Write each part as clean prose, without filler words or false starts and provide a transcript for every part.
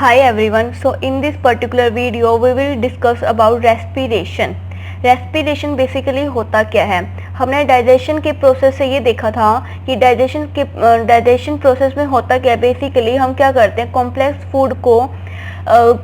Hi everyone. So in this particular video we will discuss about respiration. Respiration basically होता क्या है? हमने digestion के प्रोसेस से ये देखा था कि डाइजेशन प्रोसेस में होता क्या है. बेसिकली हम क्या करते हैं, कॉम्प्लेक्स फूड को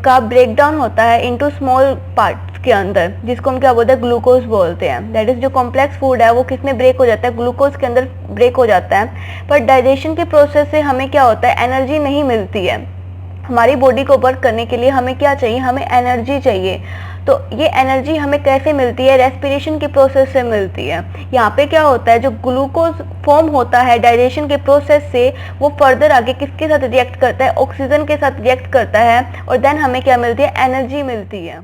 का ब्रेक डाउन होता है इनटू स्मॉल पार्ट्स के अंदर, जिसको हम क्या बोलते हैं, ग्लूकोज बोलते हैं. दैट इज जो कॉम्प्लेक्स फूड है वो किस में ब्रेक हो जाता है, ग्लूकोज के अंदर ब्रेक हो जाता है. पर डाइजेशन के प्रोसेस से हमें क्या होता है, एनर्जी नहीं मिलती है. हमारी बॉडी को वर्क करने के लिए हमें क्या चाहिए, हमें एनर्जी चाहिए. तो ये एनर्जी हमें कैसे मिलती है, रेस्पिरेशन के प्रोसेस से मिलती है. यहाँ पे क्या होता है, जो ग्लूकोज फॉर्म होता है डाइजेशन के प्रोसेस से, वो फर्दर आगे किसके साथ रिएक्ट करता है, ऑक्सीजन के साथ रिएक्ट करता है, और देन हमें क्या मिलती है, एनर्जी मिलती है.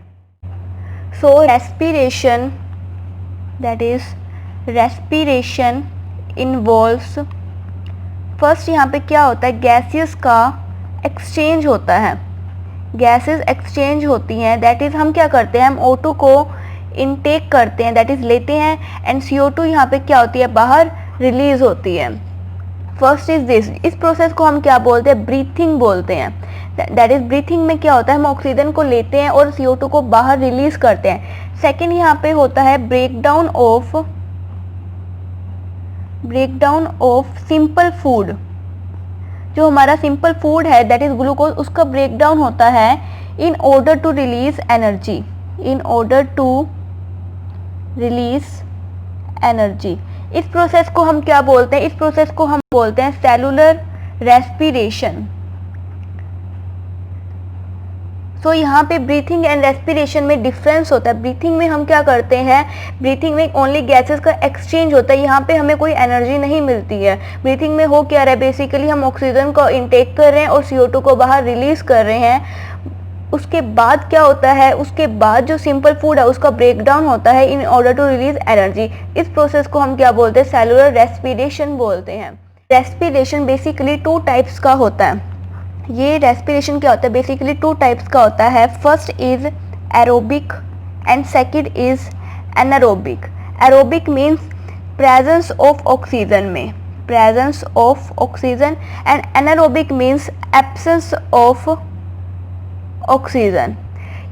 So respiration, that is respiration involves, first यहाँ पे क्या होता है, गैसेस का एक्सचेंज होता है. गैसेस एक्सचेंज होती हैं. दैट इज़ हम क्या करते हैं, हम O2 को इनटेक करते हैं, दैट इज़ लेते हैं, एंड CO2 यहाँ पे क्या होती है, बाहर रिलीज होती है. फर्स्ट इज दिस, इस प्रोसेस को हम क्या बोलते हैं, ब्रीथिंग बोलते हैं. दैट इज ब्रीथिंग में क्या होता है, हम ऑक्सीजन को लेते हैं और CO2 को बाहर रिलीज करते हैं. सेकेंड यहाँ पे होता है ब्रेकडाउन ऑफ सिंपल फूड. जो हमारा सिंपल फूड है दैट इज ग्लूकोज, उसका ब्रेकडाउन होता है in order to release energy. इस प्रोसेस को हम क्या बोलते हैं, इस प्रोसेस को हम बोलते हैं सेलुलर रेस्पिरेशन. तो यहाँ पे ब्रीथिंग एंड रेस्पिरेशन में डिफरेंस होता है. ब्रीथिंग में हम क्या करते हैं, ब्रीथिंग में ओनली गैसेस का एक्सचेंज होता है, यहाँ पे हमें कोई एनर्जी नहीं मिलती है. ब्रीथिंग में हो क्या रहा है, बेसिकली हम ऑक्सीजन को इनटेक कर रहे हैं और CO2 को बाहर रिलीज कर रहे हैं. उसके बाद क्या होता है, उसके बाद जो सिंपल फूड है उसका ब्रेकडाउन होता है in order to release energy. इस प्रोसेस को हम क्या बोलते हैं, सेलुलर रेस्पिरेशन बोलते हैं. रेस्पिरेशन बेसिकली 2 टाइप्स का होता है. ये रेस्पिरेशन क्या होता है, बेसिकली 2 टाइप्स का होता है. First is aerobic and second is anaerobic. Aerobic means presence of oxygen and anaerobic means absence of oxygen.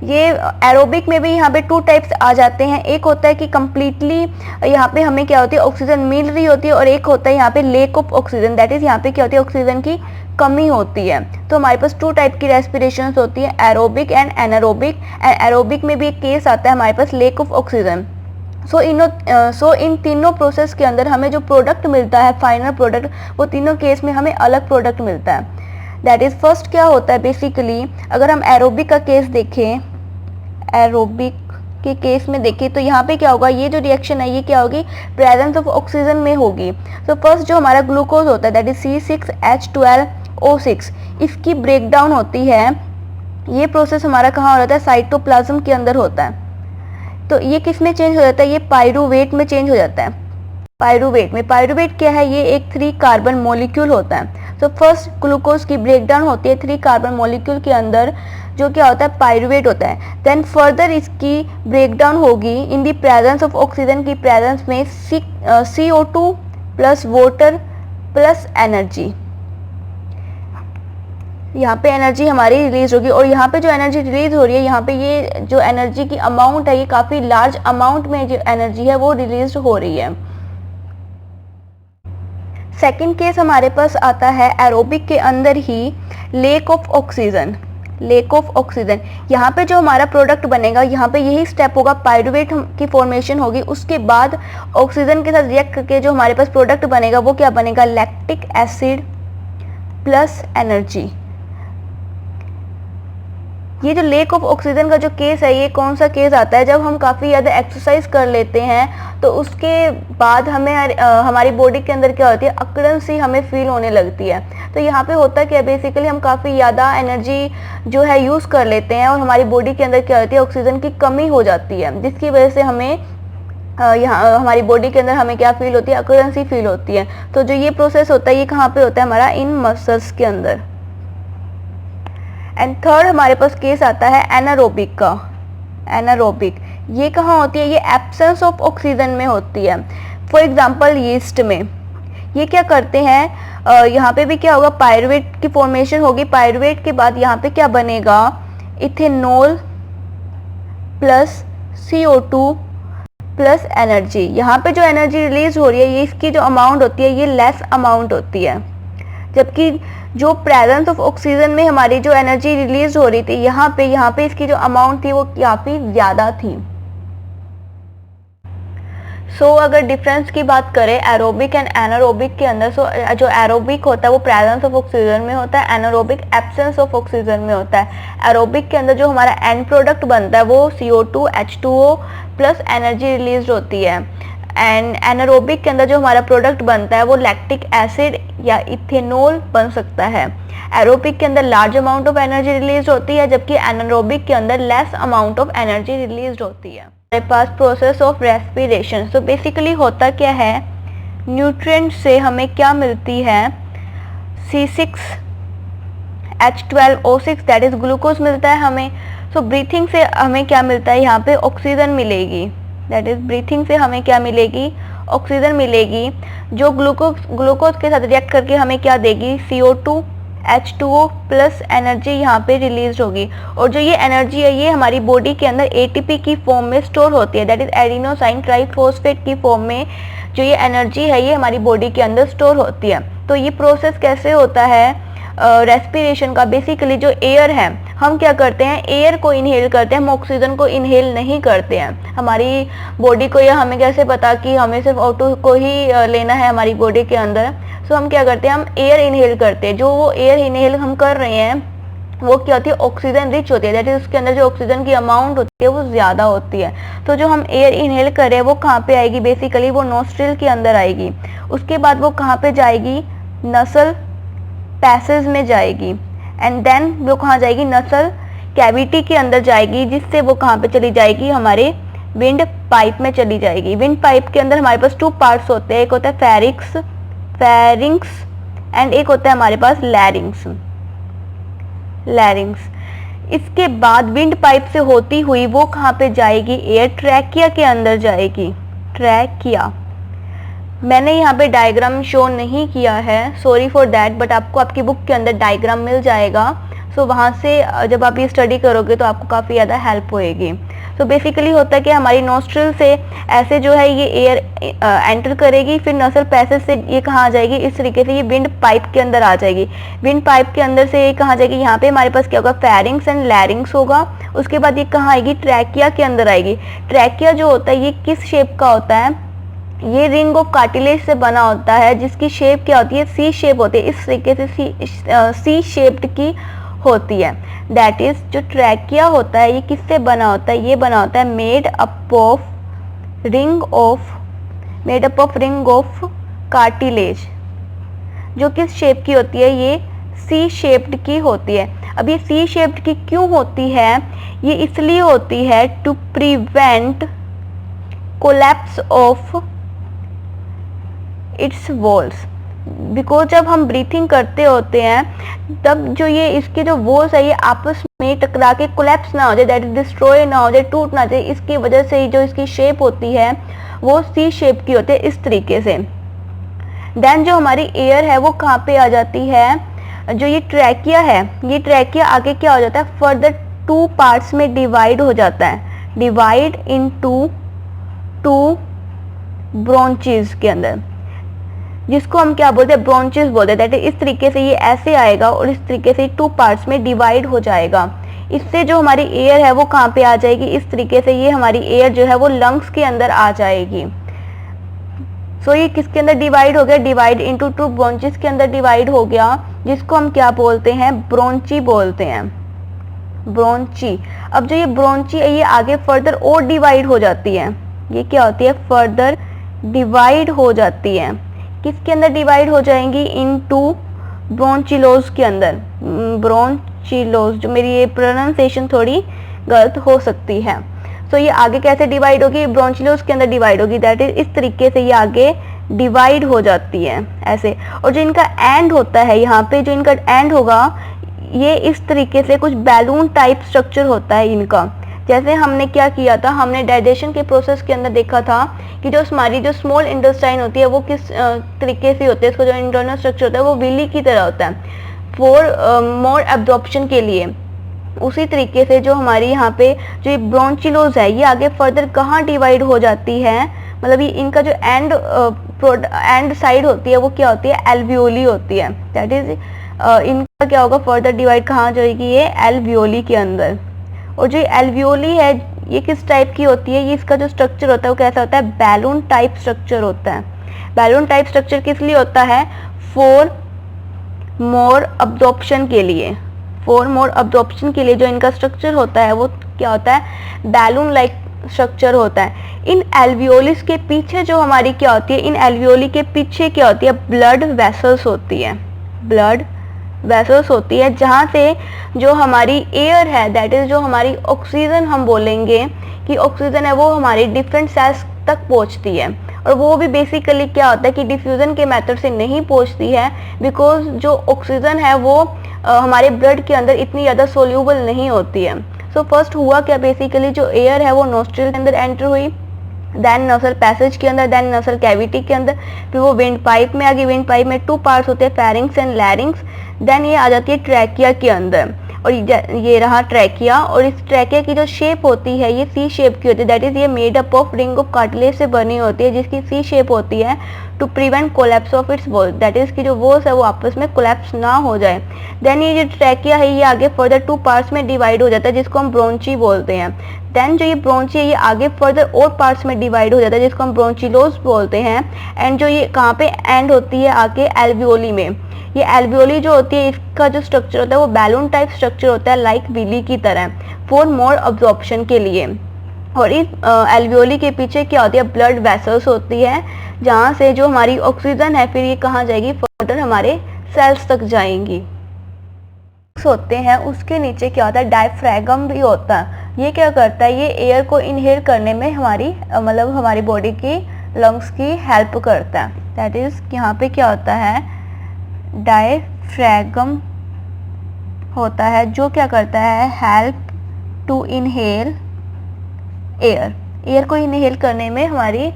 ये एरोबिक में भी यहाँ पे 2 टाइप्स आ जाते हैं. एक होता है कि कम्प्लीटली यहाँ पे हमें क्या होती है, ऑक्सीजन मिल रही होती है, और एक होता है यहाँ पे lake of oxygen. That is यहाँ पे क्या होती है, ऑक्सीजन की कमी होती है. तो हमारे पास 2 टाइप की रेस्पिरेशन होती है, aerobic and anaerobic. And aerobic में भी एक केस आता है हमारे पास लेक ऑफ ऑक्सीजन. सो इन तीनों प्रोसेस के अंदर हमें जो प्रोडक्ट मिलता है, फाइनल प्रोडक्ट, वो तीनों केस में हमें अलग प्रोडक्ट मिलता है. दैट इज फर्स्ट क्या होता है, बेसिकली अगर हम एरोबिक का केस देखें, एरोबिक के केस में देखें तो यहाँ पे क्या होगा, ये जो रिएक्शन है ये क्या होगी, प्रेजेंस ऑफ ऑक्सीजन में होगी. तो फर्स्ट जो हमारा ग्लूकोज होता है दैट इज C6H12O6, इसकी ब्रेकडाउन होती है. ये प्रोसेस हमारा कहाँ हो जाता है, साइटोप्लाज्म के अंदर होता है. तो ये किस में चेंज हो जाता है, ये पायरूवेट में चेंज हो जाता है. पायरूवेट क्या है, ये एक 3 कार्बन मॉलिक्यूल होता है. तो फर्स्ट ग्लूकोज की ब्रेकडाउन होती है 3 कार्बन मॉलिक्यूल के अंदर, जो क्या होता है, पायरूवेट होता है. देन फर्दर इसकी ब्रेकडाउन होगी इन दी प्रेजेंस ऑफ ऑक्सीजन की प्रेजेंस में CO2 plus water plus energy. यहाँ पे एनर्जी हमारी रिलीज होगी, और यहाँ पे जो एनर्जी रिलीज हो रही है, यहाँ पे ये जो एनर्जी की अमाउंट है, ये काफ़ी लार्ज अमाउंट में जो एनर्जी है वो रिलीज हो रही है. सेकेंड केस हमारे पास आता है एरोबिक के अंदर ही, लेक ऑफ ऑक्सीजन. यहाँ पे जो हमारा प्रोडक्ट बनेगा, यहाँ पे यही स्टेप होगा, पायरूवेट की फॉर्मेशन होगी. उसके बाद ऑक्सीजन के साथ रिएक्ट करके जो हमारे पास प्रोडक्ट बनेगा वो क्या बनेगा, लैक्टिक एसिड प्लस एनर्जी. ये जो लेक ऑफ ऑक्सीजन का जो केस है, ये कौन सा केस आता है, जब हम काफ़ी ज़्यादा एक्सरसाइज कर लेते हैं तो उसके बाद हमें हमारी बॉडी के अंदर क्या होती है, अकड़न सी हमें फील होने लगती है. तो यहाँ पे होता क्या है, बेसिकली हम काफ़ी ज़्यादा एनर्जी जो है यूज़ कर लेते हैं, और हमारी बॉडी के अंदर क्या होती है, ऑक्सीजन की कमी हो जाती है, जिसकी वजह से हमें यहाँ हमारी बॉडी के अंदर हमें क्या फील होती है, अकड़न सी फील होती है. तो जो ये प्रोसेस होता है ये कहाँ पर होता है, हमारा इन मसल्स के अंदर. एंड थर्ड हमारे पास केस आता है एनारोबिक का. ये कहाँ होती है, ये एब्सेंस ऑफ ऑक्सीजन में होती है. फॉर एग्जांपल यीस्ट में ये क्या करते हैं, यहाँ पे भी क्या होगा, पायरुवेट की फॉर्मेशन होगी। पायरुवेट के बाद यहाँ पे क्या बनेगा, ethanol plus CO2 plus energy. यहाँ पे जो एनर्जी रिलीज हो रही है, ये इसकी जो अमाउंट होती है ये लेस अमाउंट होती है, जबकि जो प्रेजेंस ऑफ ऑक्सीजन में हमारी जो एनर्जी रिलीज हो रही थी यहाँ पे इसकी जो अमाउंट थी वो काफ़ी ज़्यादा थी। अगर डिफरेंस की बात करें एरोबिक एंड एनारोबिक के अंदर, जो एरोबिक होता है वो प्रेजेंस ऑफ ऑक्सीजन में होता है, एनारोबिक एब्सेंस ऑफ ऑक्सीजन में होता है। एरोबिक के अंदर जो हमारा एंड प्रोडक्ट बनता है वो CO2 H2O plus energy release होती है, एंड एनारोबिक के अंदर जो हमारा प्रोडक्ट बनता है वो लैक्टिक एसिड या इथेनॉल बन सकता है। एरोबिक के अंदर large amount of energy release होती है, जबकि एनारोबिक के अंदर less amount of energy release होती है। हमारे पास process of respiration. So basically होता क्या है, न्यूट्रिएंट से हमें क्या मिलती है, C6H12O6 दैट इज ग्लूकोज मिलता है हमें। सो ब्रीथिंग से हमें क्या मिलता है, यहाँ पे ऑक्सीजन मिलेगी, दैट इज ब्रीथिंग से हमें क्या मिलेगी, ऑक्सीजन मिलेगी, जो ग्लूकोज के साथ रिएक्ट करके हमें क्या देगी, CO2 H2O प्लस एनर्जी यहाँ पे रिलीज होगी। और जो ये एनर्जी है ये हमारी बॉडी के अंदर ATP की फॉर्म में स्टोर होती है, दैट इज एडिनोसाइन ट्राइफॉस्फेट की फॉर्म में जो ये एनर्जी है ये हमारी बॉडी के अंदर स्टोर होती है। तो ये प्रोसेस कैसे होता है रेस्पिरेशन का, बेसिकली जो एयर है हम क्या करते हैं, एयर को इनहेल करते हैं, हम ऑक्सीजन को इनहेल नहीं करते हैं। हमारी बॉडी को या हमें कैसे पता कि हमें सिर्फ O2 को ही लेना है हमारी बॉडी के अंदर। सो हम क्या करते हैं, हम एयर इनहेल करते हैं। जो वो एयर इनहेल हम कर रहे हैं वो क्या होती है, ऑक्सीजन रिच होती है, दैट इज उसके अंदर जो ऑक्सीजन की अमाउंट होती है वो ज़्यादा होती है। तो जो हम एयर इनहेल कर रहे हैं वो कहाँ पे आएगी, बेसिकली वो नोस्ट्रिल के अंदर आएगी। उसके बाद वो कहाँ पे जाएगी, नसल पैसेज में जाएगी, एंड देन वो कहाँ जाएगी, नसल कैविटी के अंदर जाएगी, जिससे वो कहाँ पे चली जाएगी, हमारे विंड पाइप में चली जाएगी। विंड पाइप के अंदर हमारे पास 2 पार्ट्स होते हैं, एक होता है फेरिंग्स एंड एक होता है हमारे पास लैरिंग्स। इसके बाद विंड पाइप से होती हुई वो कहाँ पे जाएगी, एयर ट्रैकिया के अंदर जाएगी। ट्रैकिया, मैंने यहाँ पे डायग्राम शो नहीं किया है, सॉरी फॉर दैट, बट आपको आपकी बुक के अंदर डायग्राम मिल जाएगा। सो वहाँ से जब आप ये स्टडी करोगे तो आपको काफ़ी ज़्यादा हेल्प होएगी। सो बेसिकली होता है कि हमारी नोस्ट्रिल से ऐसे जो है ये एयर एंटर करेगी, फिर नसल पैसेज से ये कहाँ आ जाएगी, इस तरीके से ये विंड पाइप के अंदर आ जाएगी। विंड पाइप के अंदर से ये कहाँ जाएगी, यहाँ पे हमारे पास क्या होगा, फेरिंग्स एंड लैरिंग्स होगा। उसके बाद ये कहाँ आएगी, ट्रैकिया के अंदर आएगी। ट्रैकिया जो होता है ये किस शेप का होता है, ये रिंग ऑफ कार्टिलेज से बना होता है, जिसकी शेप क्या होती है, सी शेप होती है। इस तरीके से सी शेप्ड की होती है। दैट इज जो ट्रैकिया होता है ये किससे बना होता है, ये बना होता है made up of ring of cartilage, जो किस शेप की होती है, ये सी शेप्ड की होती है। अब ये सी शेप्ड की क्यों होती है, ये इसलिए होती है to prevent collapse of its walls, because जब हम ब्रीथिंग करते होते हैं तब जो ये इसके जो वॉल्स है ये आपस में टकरा के कोलैप्स ना हो जाए, दैट इज डिस्ट्रॉय ना हो जाए, टूट ना जाए, इसकी वजह से जो इसकी शेप होती है वो सी शेप की होती है, इस तरीके से। देन जो हमारी एयर है वो कहाँ पे आ जाती है, जो ये ट्रैकिया है, ये ट्रैकिया आगे क्या हो जाता है, फर्दर 2 पार्ट्स में डिवाइड हो जाता है, डिवाइड इनटू 2 ब्रोंचेस के अंदर, जिसको हम क्या बोलते हैं, ब्रोंचेस बोलते हैं। दैट इज इस तरीके से ये ऐसे आएगा और इस तरीके से 2 पार्ट्स में डिवाइड हो जाएगा। इससे जो हमारी एयर है वो कहाँ पे आ जाएगी, इस तरीके से ये हमारी एयर जो है वो लंग्स के अंदर आ जाएगी। सो ये किसके अंदर डिवाइड हो गया, डिवाइड इनटू 2 ब्रोंचेस के अंदर डिवाइड हो गया, जिसको हम क्या बोलते हैं, ब्रोंची बोलते हैं, ब्रोंची। अब जो ये ब्रोंची है ये आगे फर्दर और डिवाइड हो जाती है, ये क्या होती है, फर्दर डिवाइड हो जाती है। किसके अंदर डिवाइड हो जाएंगी, इनटू ब्रोंचिलोज के अंदर। ब्रोंचिलोज, जो मेरी ये प्रोनाउंसिएशन थोड़ी गलत हो सकती है। सो ये आगे कैसे डिवाइड होगी, ब्रोंचिलोज के अंदर डिवाइड होगी, दैट इज इस तरीके से ये आगे डिवाइड हो जाती है ऐसे। और जो इनका एंड होता है, यहाँ पे जो इनका एंड होगा ये इस तरीके से कुछ बैलून टाइप स्ट्रक्चर होता है इनका, जैसे हमने क्या किया था, हमने डाइजेशन के प्रोसेस के अंदर देखा था कि जो हमारी जो स्मॉल इंटेस्टाइन होती है वो किस तरीके से होती है, इसका जो इंटरनल स्ट्रक्चर होता है वो विली की तरह होता है फॉर मोर एब्जॉर्प्शन के लिए। उसी तरीके से जो हमारी यहाँ पे जो ये ब्रोंचिलोज है ये आगे फर्दर कहाँ डिवाइड हो जाती है, मतलब ये इनका जो एंड साइड होती है वो क्या होती है, एल्वियोली होती है। दैट इज इनका क्या होगा, फर्दर डिवाइड कहाँ जाएगी, ये एल्वियोली के अंदर। और जो एल्वियोली है ये किस टाइप की होती है, ये इसका जो स्ट्रक्चर होता है वो कैसा होता है, बैलून टाइप स्ट्रक्चर होता है। बैलून टाइप स्ट्रक्चर किस लिए होता है, फॉर मोर अब्जॉर्प्शन के लिए। फॉर मोर अब्जॉर्प्शन के लिए जो इनका स्ट्रक्चर होता है वो क्या होता है, बैलून लाइक स्ट्रक्चर होता है। इन एल्वियोलिस के पीछे जो हमारी क्या होती है, इन एल्वियोली के पीछे क्या होती है, ब्लड वेसल्स होती है। ब्लड वेसल्स होती है जहाँ से जो हमारी एयर है, दैट इज जो हमारी ऑक्सीजन, हम बोलेंगे कि ऑक्सीजन है वो हमारी डिफरेंट सेल्स तक पहुँचती है। और वो भी बेसिकली क्या होता है कि डिफ्यूज़न के मेथड से नहीं पहुँचती है, बिकॉज जो ऑक्सीजन है वो हमारे ब्लड के अंदर इतनी ज़्यादा सोल्यूबल नहीं होती है। सो फर्स्ट हुआ क्या, बेसिकली जो एयर है वो नोस्ट्रिल के अंदर एंटर हुई, देन नसल पैसेज के अंदर, देन नसल कैविटी के अंदर, फिर वो विंड पाइप में आ गई। विंड पाइप में 2 पार्ट्स होते हैं, फेरिंग्स एंड लैरिंग्स। देन ये आ जाती है ट्रैकिया के अंदर, और ये रहा ट्रैकिया। और इस ट्रैकिया की जो शेप होती है ये सी शेप की होती है, दैट इज ये made up of ring of cartilage से बनी होती है, जिसकी सी शेप होती है to prevent collapse of its walls, that is की जो वॉल्स है वो आपस में कोलैप्स ना हो जाए। देन ये जो ट्रैकिया है ये आगे फर्दर 2 पार्ट्स में डिवाइड हो जाता है, जिसको हम ब्रोंची बोलते हैं। देन जो ये ब्रोंची है ये आगे फर्दर और पार्ट्स में डिवाइड हो जाता है, जिसको हम ब्रोंचिलोज बोलते हैं। एंड जो ये कहाँ पे एंड होती है, आके एल्वियोली में। ये एल्वियोली जो होती है इसका जो स्ट्रक्चर होता है वो बैलून टाइप स्ट्रक्चर होता है, लाइक विली की तरह, फॉर मोर अब्जॉर्प्शन के लिए। और इस एल्वियोली के पीछे क्या होती है, ब्लड वेसल्स होती है, जहाँ से जो हमारी ऑक्सीजन है फिर ये कहाँ जाएगी, फर्दर हमारे सेल्स तक जाएंगी। होते हैं उसके नीचे क्या होता है, डायफ्रैगम भी होता है। ये क्या करता है, ये एयर को इनहेल करने में हमारी मतलब हमारी बॉडी की लंग्स की हेल्प करता है। दैट इज यहाँ पे क्या होता है, डायफ्रैगम होता है जो क्या करता है, हेल्प टू इनहेल एयर को इनहेल करने में हमारी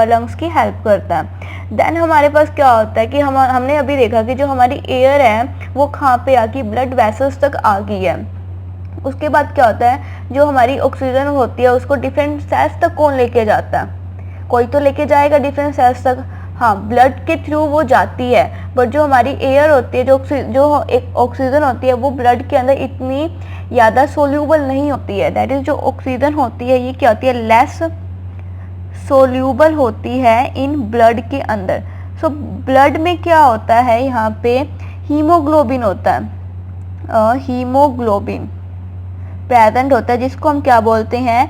लंग्स की हेल्प करता है। देन हमारे पास क्या होता है कि हमने अभी देखा कि जो हमारी एयर है वो कहाँ पे आ गई, ब्लड वेसल्स तक आ गई है। उसके बाद क्या होता है, जो हमारी ऑक्सीजन होती है उसको डिफरेंट सेल्स तक कौन लेके जाता है, कोई तो लेके जाएगा डिफरेंट सेल्स तक, हाँ ब्लड के थ्रू वो जाती है। बट जो हमारी एयर होती है, जो एक ऑक्सीजन होती है वो ब्लड के अंदर इतनी ज़्यादा सोल्यूबल नहीं होती है। दैट इज जो ऑक्सीजन होती है ये क्या होती है, लेस सोल्यूबल होती है इन ब्लड के अंदर। सो ब्लड में क्या होता है, यहाँ पे हीमोग्लोबिन होता है, हीमोग्लोबिन प्रेजेंट होता है, जिसको हम क्या बोलते हैं,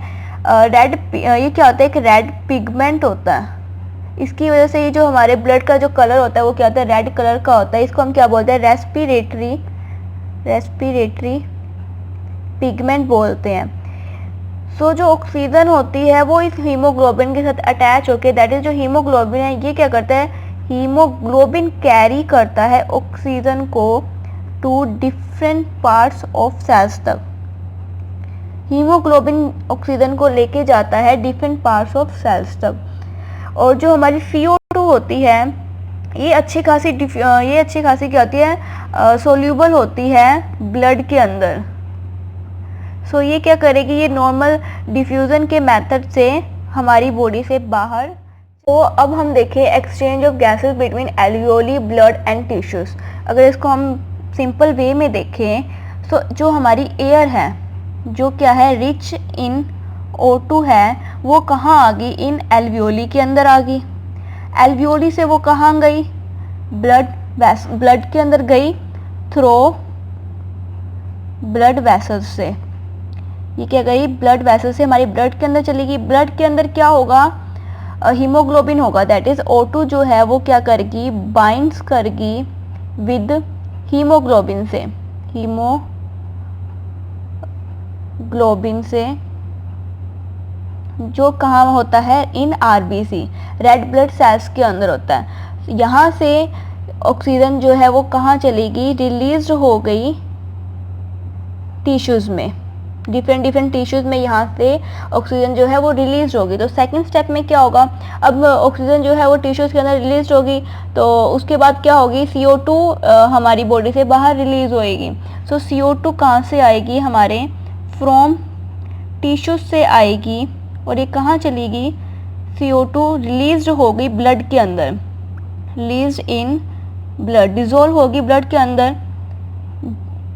रेड। ये क्या होता है, एक रेड पिगमेंट होता है। इसकी वजह से ये जो हमारे ब्लड का जो कलर होता है वो क्या होता है, रेड कलर का होता है। इसको हम क्या बोलते हैं, रेस्पिरेटरी पिगमेंट बोलते हैं। सो जो ऑक्सीजन होती है वो इस हीमोग्लोबिन के साथ अटैच होकर, दैट इज जो हीमोग्लोबिन है ये क्या करता है, हीमोग्लोबिन कैरी करता है ऑक्सीजन को to different parts of cells तक। हीमोग्लोबिन ऑक्सीजन को लेके जाता है डिफरेंट पार्ट्स ऑफ सेल्स तक। और जो हमारी CO2 होती है ये अच्छी खासी क्या होती है, सोल्यूबल होती है ब्लड के अंदर। सो ये क्या करेगी, ये नॉर्मल डिफ्यूज़न के मेथड से हमारी बॉडी से बाहर। तो अब हम देखें exchange of gases between alveoli, blood and tissues. अगर इसको हम सिंपल वे में देखें तो जो हमारी एयर है जो क्या है, रिच इन O2 है, वो कहाँ आ गई, इन एल्वियोली के अंदर आ गई। एल्वियोली से वो कहाँ गई, ब्लड के अंदर गई थ्रू ब्लड वेसल्स से। ये क्या गई, ब्लड वेसल से हमारी ब्लड के अंदर चली गई। ब्लड के अंदर क्या होगा, हीमोग्लोबिन होगा, दैट इज O2 जो है वो क्या करेगी, बाइंड्स करेगी विद हीमोग्लोबिन से, जो कहाँ होता है, इन RBC, रेड ब्लड सेल्स के अंदर होता है। यहाँ से ऑक्सीजन जो है वो कहाँ चली गई, रिलीज हो गई टिश्यूज में। डिफरेंट डिफरेंट टिश्यूज में यहाँ से ऑक्सीजन जो है वो रिलीज होगी। तो सेकंड स्टेप में क्या होगा, अब ऑक्सीजन जो है वो टिश्यूज के अंदर रिलीज होगी, तो उसके बाद क्या होगी, CO2 हमारी बॉडी से बाहर रिलीज होएगी। सो CO2 कहाँ से आएगी, हमारे फ्रॉम टिश्यूज से आएगी, और ये कहाँ चलेगी, CO2 रिलीज होगी ब्लड के अंदर, रिलीज इन ब्लड, डिजोल्व होगी ब्लड के अंदर।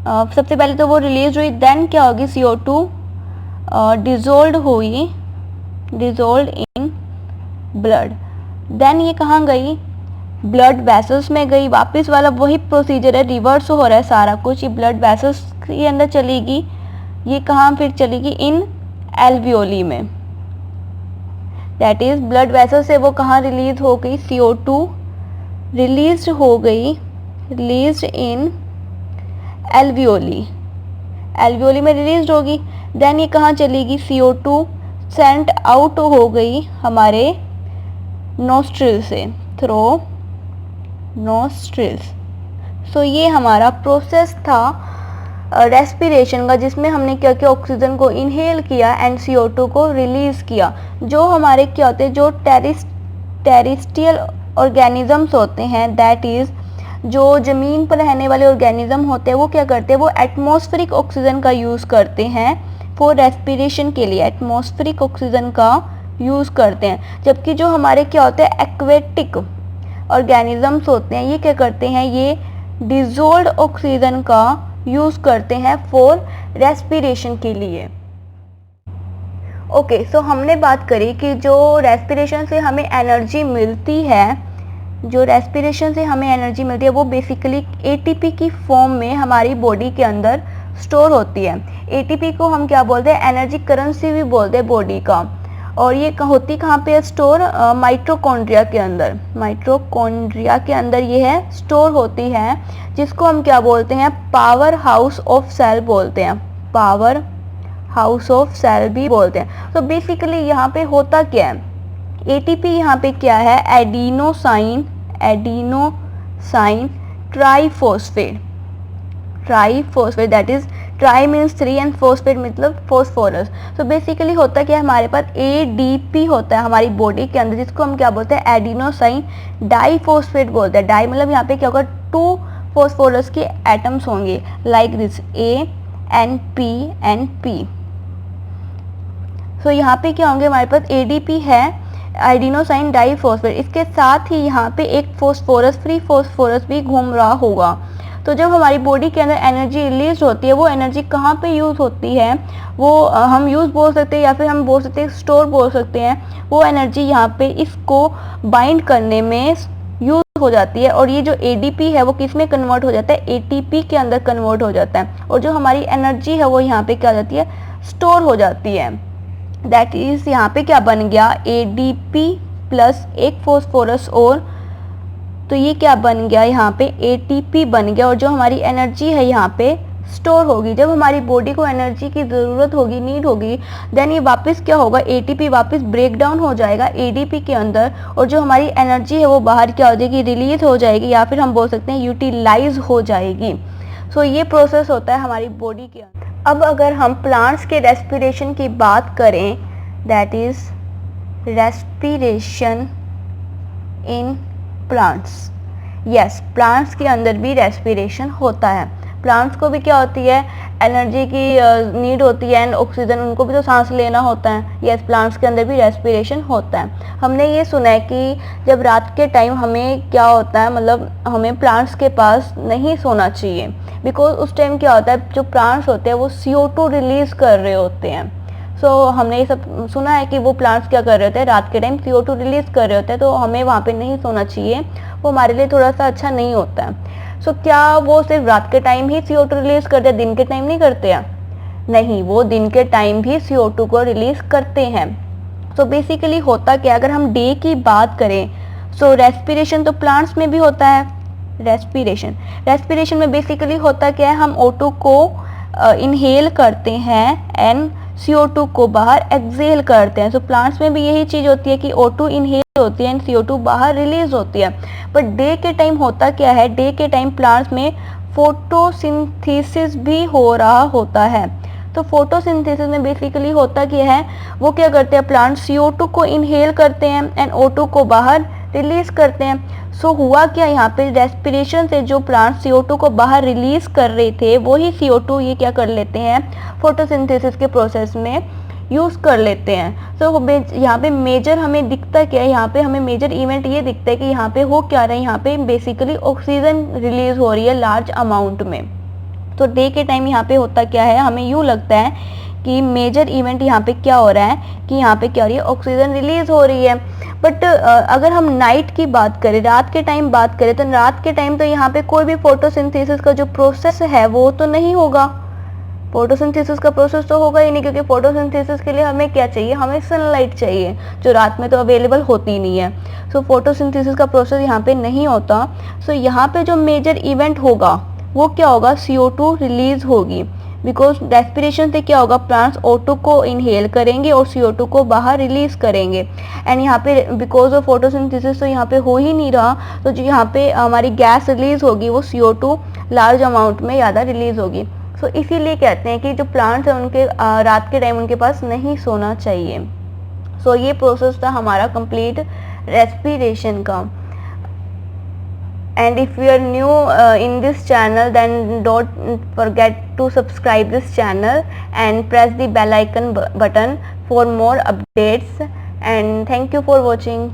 सबसे पहले तो वो रिलीज हुई, देन क्या होगी, CO2 डिजोल्व हुई, डिजोल्व इन ब्लड, देन ये कहाँ गई, ब्लड वेसल्स में गई, वापस वाला वही प्रोसीजर है, रिवर्स हो रहा है सारा कुछ, ये ब्लड वेसल्स के अंदर चलेगी, ये कहाँ फिर चलेगी, इन एल्वियोली में, दैट इज ब्लड वेसल से वो कहाँ रिलीज हो गई, CO2 रिलीज हो गई, रिलीज इन एल्वियोली, एल्वियोली में रिलीज होगी, देन ये कहाँ चलेगी, CO2 सेंट आउट हो गई हमारे नोस्ट्रिल से, थ्रो नोस्ट्रिल्स। सो ये हमारा प्रोसेस था रेस्पिरेशन का, जिसमें हमने क्या किया, ऑक्सीजन को इनहेल किया एंड CO2 को रिलीज किया। जो हमारे क्या होते हैं, जो टेरेस्ट्रियल ऑर्गेनिजम्स होते हैं, दैट इज जो ज़मीन पर रहने वाले ऑर्गेनिज्म होते हैं, वो क्या करते हैं, वो एटमॉस्फेरिक ऑक्सीजन का यूज़ करते हैं फॉर रेस्पिरेशन के लिए, एटमॉस्फेरिक ऑक्सीजन का यूज़ करते हैं। जबकि जो हमारे क्या होते हैं, एक्वेटिक ऑर्गेनिजम्स होते हैं, ये क्या करते हैं, ये डिजोल्व्ड ऑक्सीजन का यूज़ करते हैं फॉर रेस्पिरेशन के लिए। ओके, सो हमने बात करी कि जो रेस्पिरेशन से हमें एनर्जी मिलती है, जो रेस्पिरेशन से हमें एनर्जी मिलती है वो बेसिकली ATP की फॉर्म में हमारी बॉडी के अंदर स्टोर होती है। ATP को हम क्या बोलते हैं, एनर्जी करेंसी भी बोलते हैं बॉडी का, और ये होती कहाँ पे स्टोर, माइटोकॉन्ड्रिया के अंदर, माइटोकॉन्ड्रिया के अंदर ये है स्टोर होती है, जिसको हम क्या बोलते हैं, पावर हाउस ऑफ सेल बोलते हैं, पावर हाउस ऑफ सेल भी बोलते हैं। तो बेसिकली यहाँ पे होता क्या है, ATP यहाँ पे क्या है, adenosine triphosphate, triphosphate that is try means 3 and phosphate मतलब फॉस्फोरस। तो बेसिकली होता क्या है, हमारे पास ADP होता है हमारी बॉडी के अंदर, जिसको हम क्या बोलते हैं, एडिनोसाइन डाइफॉस्फेट बोलते हैं। डाई मतलब यहाँ पे क्या होगा, 2 फॉस्फोरस के एटम्स होंगे, like this A and P and P। सो यहाँ पे क्या होंगे, हमारे पास ADP है, एडिनोसाइन डाइफॉस्फेट, इसके साथ ही यहाँ पे एक फॉस्फोरस, फ्री फॉस्फोरस भी घूम रहा होगा। तो जब हमारी बॉडी के अंदर एनर्जी रिलीज होती है, वो एनर्जी कहाँ पे यूज़ होती है, वो हम यूज़ बोल सकते हैं या फिर हम बोल सकते हैं स्टोर बोल सकते हैं। वो एनर्जी यहाँ पे इसको बाइंड करने में यूज़ हो जाती है, और ये जो ADP है वो किस में कन्वर्ट हो जाता है, ATP के अंदर कन्वर्ट हो जाता है, और जो हमारी एनर्जी है वो यहाँ पे क्या हो जाती है, स्टोर हो जाती है। दैट इज यहाँ पे क्या बन गया, ADP प्लस एक फॉस्फोरस, और तो ये क्या बन गया, यहाँ पे ATP बन गया, और जो हमारी एनर्जी है यहाँ पे स्टोर होगी। जब हमारी बॉडी को एनर्जी की ज़रूरत होगी, नीड होगी, देन ये वापस क्या होगा, ATP वापस ब्रेक डाउन हो जाएगा ADP के अंदर, और जो हमारी एनर्जी है वो बाहर क्या हो जाएगी, रिलीज हो जाएगी, या फिर हम बोल सकते हैं यूटिलाइज हो जाएगी। सो ये प्रोसेस होता है हमारी बॉडी के अंदर। अब अगर हम प्लांट्स के रेस्पिरेशन की बात करें, that is respiration in plants. Yes, plants के अंदर भी रेस्पिरेशन होता है। प्लांट्स को भी क्या होती है, एनर्जी की नीड होती है, एंड ऑक्सीजन, उनको भी तो सांस लेना होता है। यस, प्लांट्स के अंदर भी रेस्पिरेशन होता है। हमने ये सुना है कि जब रात के टाइम हमें क्या होता है, मतलब हमें प्लांट्स के पास नहीं सोना चाहिए, बिकॉज उस टाइम क्या होता है, जो प्लांट्स होते हैं वो CO2 रिलीज कर रहे होते हैं। सो हमने ये सब सुना है कि वो प्लांट्स क्या कर रहे होते हैं, रात के टाइम CO2 रिलीज कर रहे होते हैं, तो हमें वहाँ पे नहीं सोना चाहिए, वो हमारे लिए थोड़ा सा अच्छा नहीं होता है। सो क्या वो सिर्फ रात के टाइम ही CO2 रिलीज करते हैं, दिन के टाइम नहीं करते हैं? नहीं, वो दिन के टाइम भी CO2 को रिलीज करते हैं। सो बेसिकली होता क्या, अगर हम डे की बात करें, सो रेस्पिरेशन तो प्लांट्स में भी होता है। रेस्पिरेशन में बेसिकली होता क्या है, हम O2 को इनहेल करते हैं एंड CO2 को बाहर एक्सहेल करते हैं। सो प्लांट्स में भी यही चीज़ होती है कि O2 इनहेल होती है एंड CO2 बाहर रिलीज होती है। बट डे के टाइम होता क्या है, डे के टाइम प्लांट्स में फोटोसिंथेसिस भी हो रहा होता है। तो फोटोसिंथेसिस में बेसिकली होता क्या है, वो क्या करते हैं, प्लांट CO2 को इनहेल करते हैं एंड O2 को बाहर रिलीज करते हैं। सो हुआ क्या यहाँ पे, रेस्पिरेशन से जो प्लांट CO2 को बाहर रिलीज कर रहे थे वही CO2 ये क्या कर लेते हैं, फोटोसिंथेसिस के प्रोसेस में यूज़ कर लेते हैं। सो यहाँ पे मेजर हमें दिखता क्या है, यहाँ पे हमें मेजर इवेंट ये दिखता है कि यहाँ पे हो क्या रहा है, यहाँ पे बेसिकली ऑक्सीजन रिलीज हो रही है लार्ज अमाउंट में। तो डे के टाइम यहाँ पे होता क्या है, हमें यूँ लगता है कि मेजर इवेंट यहाँ पे क्या हो रहा है कि यहाँ पे क्या हो रही है, ऑक्सीजन रिलीज हो रही है। बट अगर हम नाइट की बात करें, रात के टाइम बात करें, तो रात के टाइम तो यहाँ पे कोई भी फोटोसिंथेसिस का जो प्रोसेस है वो तो नहीं होगा, फोटोसिंथेसिस का प्रोसेस तो होगा ही नहीं, क्योंकि फोटोसिंथेसिस के लिए हमें क्या चाहिए, हमें सनलाइट चाहिए, जो रात में तो अवेलेबल होती ही नहीं है। सो फोटोसिंथेसिस का प्रोसेस यहाँ पे नहीं होता। सो यहाँ पे जो मेजर इवेंट होगा वो क्या होगा, CO2 रिलीज होगी, बिकॉज रेस्पिरेशन से क्या होगा, प्लांट्स O2 को इनहेल करेंगे और CO2 को बाहर रिलीज करेंगे। एंड यहाँ पे बिकॉज ऑफ फोटोसिंथेसिस तो यहाँ पे हो ही नहीं रहा, तो जो यहाँ पे हमारी गैस रिलीज होगी वो CO2 लार्ज अमाउंट में ज़्यादा रिलीज होगी। सो इसीलिए कहते हैं कि जो प्लांट्स हैं उनके रात के टाइम उनके पास नहीं सोना चाहिए। सो ये प्रोसेस था हमारा कंप्लीट रेस्पिरेशन का। And if you are new in this channel, then don't forget to subscribe this channel and press the bell icon button for more updates. And thank you for watching.